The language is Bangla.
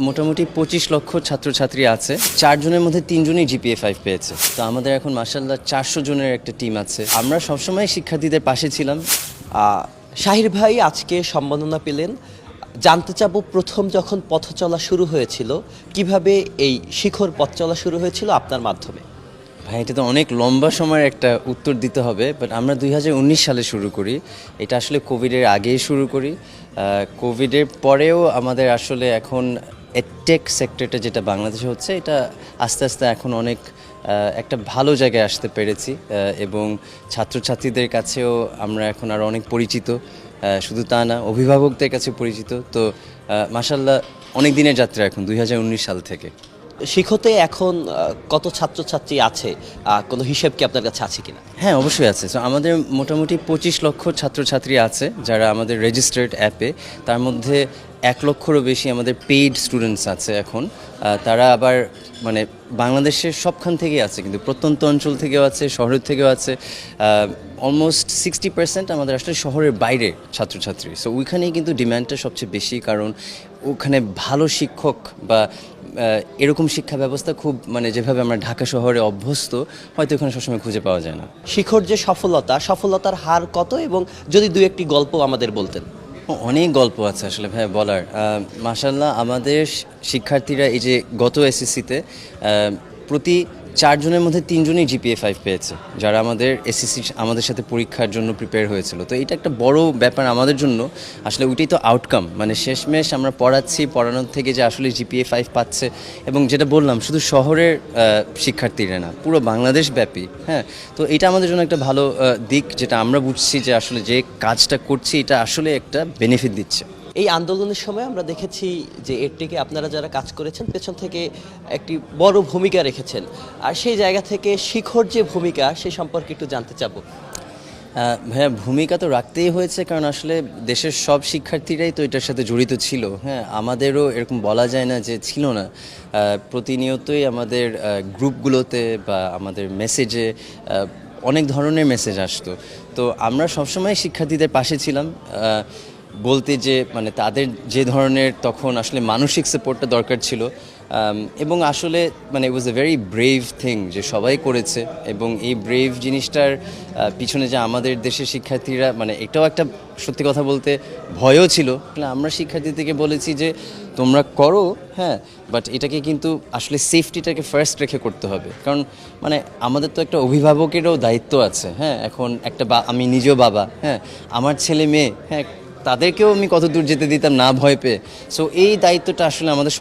মোটামুটি 25 লক্ষ ছাত্রছাত্রী আছে, 4 জনের মধ্যে 3 জনই জিপিএ 5 পেয়েছে। তো আমাদের এখন মাশাআল্লাহ 400 জনের একটা টিম আছে। আমরা সবসময় শিক্ষার্থীদের পাশে ছিলাম। শাহির ভাই আজকে সম্মাননা পেলেন। জানতে চাবো, প্রথম যখন পথ চলা শুরু হয়েছিল, কিভাবে এই শিখর পথ চলা শুরু হয়েছিল আপনার মাধ্যমে? ভাই, এটা তো অনেক লম্বা সময়ের একটা উত্তর দিতে হবে, বাট আমরা 2019 সালে শুরু করি। এটা আসলে কোভিডের আগেই শুরু করি। কোভিডের পরেও আমাদের আসলে এখন টেক সেক্টরটা যেটা বাংলাদেশে হচ্ছে, এটা আস্তে আস্তে এখন অনেক একটা ভালো জায়গায় আসতে পেরেছি, এবং ছাত্রছাত্রীদের কাছেও আমরা এখন আরও অনেক পরিচিত। শুধু তা না, অভিভাবকদের কাছে পরিচিত। তো মাশাআল্লাহ অনেক দিনের যাত্রা এখন 2019 সাল থেকে। শিখতে এখন কত ছাত্রছাত্রী আছে, কোনো হিসেব কি আপনার কাছে আছে কিনা? হ্যাঁ, অবশ্যই আছে। তো আমাদের মোটামুটি 25 লক্ষ ছাত্রছাত্রী আছে যারা আমাদের রেজিস্টার্ড অ্যাপে। তার মধ্যে 1 লক্ষেরও বেশি আমাদের পেইড স্টুডেন্টস আছে এখন। তারা আবার মানে বাংলাদেশের সবখান থেকেই আছে, কিন্তু প্রত্যন্ত অঞ্চল থেকেও আছে, শহরের থেকেও আছে। অলমোস্ট 60% আমাদের আসলে শহরের বাইরে ছাত্রছাত্রী। সো ওইখানেই কিন্তু ডিম্যান্ডটা সবচেয়ে বেশি, কারণ ওখানে ভালো শিক্ষক বা এরকম শিক্ষা ব্যবস্থা খুব মানে যেভাবে আমরা ঢাকা শহরে অভ্যস্ত, হয়তো ওখানে সবসময় খুঁজে পাওয়া যায় না। শিখর যে সফলতার হার কত, এবং যদি দু একটি গল্প আমাদের বলতেন। অনেক গল্প আছে আসলে ভাই বলার। মাশাআল্লাহ আমাদের শিক্ষার্থীরা এই যে গত এসএসসিতে প্রতি 4 জনের মধ্যে 3 জনই জিপিএ 5 পেয়েছে, যারা আমাদের এসএসসি আমাদের সাথে পরীক্ষার জন্য প্রিপেয়ার হয়েছিল। তো এটা একটা বড় ব্যাপার আমাদের জন্য। আসলে ওইটাই তো আউটকাম, মানে শেষমেশ আমরা পড়ানোর থেকে যে আসলে জিপিএ 5 পাচ্ছে, এবং যেটা বললাম শুধু শহরের শিক্ষার্থীরা না, পুরো বাংলাদেশ ব্যাপী। হ্যাঁ, তো এটা আমাদের জন্য একটা ভালো দিক, যেটা আমরা বুঝছি যে আসলে যে কাজটা করছি এটা আসলে একটা বেনিফিট দিচ্ছে। এই আন্দোলনের সময় আমরা দেখেছি যে এর থেকে আপনারা যারা কাজ করেছেন পেছন থেকে একটি বড় ভূমিকা রেখেছেন, আর সেই জায়গা থেকে শিখর যে ভূমিকা সে সম্পর্কে একটু জানতে চাবো। ভাইয়া, ভূমিকা তো রাখতেই হয়েছে, কারণ আসলে দেশের সব শিক্ষার্থীরাই তো এটার সাথে জড়িত ছিল। হ্যাঁ, আমাদেরও এরকম বলা যায় না যে ছিল না। প্রতিনিয়তই আমাদের গ্রুপগুলোতে বা আমাদের মেসেজে অনেক ধরনের মেসেজ আসতো। তো আমরা সবসময় শিক্ষার্থীদের পাশে ছিলাম। বলতে যে মানে তাদের যে ধরনের তখন আসলে মানসিক সাপোর্টটা দরকার ছিল, এবং আসলে মানে ইট ওয়াজ এ ভেরি ব্রেভ থিং যে সবাই করেছে। এবং এই ব্রেভ জিনিসটার পিছনে যে আমাদের দেশের শিক্ষার্থীরা, মানে এটাও একটা সত্যি কথা বলতে ভয়ও ছিল। আমরা শিক্ষার্থীদেরকে বলেছি যে তোমরা করো, হ্যাঁ, বাট এটাকে কিন্তু আসলে সেফটিটাকে ফার্স্ট রেখে করতে হবে, কারণ মানে আমাদের তো একটা অভিভাবকেরও দায়িত্ব আছে। হ্যাঁ, এখন একটা আমি নিজেও বাবা, হ্যাঁ, আমার ছেলে মেয়ে, হ্যাঁ, তাদেরকেও আমি কত দূর যেতে দিতাম না ভয় পেয়ে। সো এই দায়িত্বটা আসলে আমাদের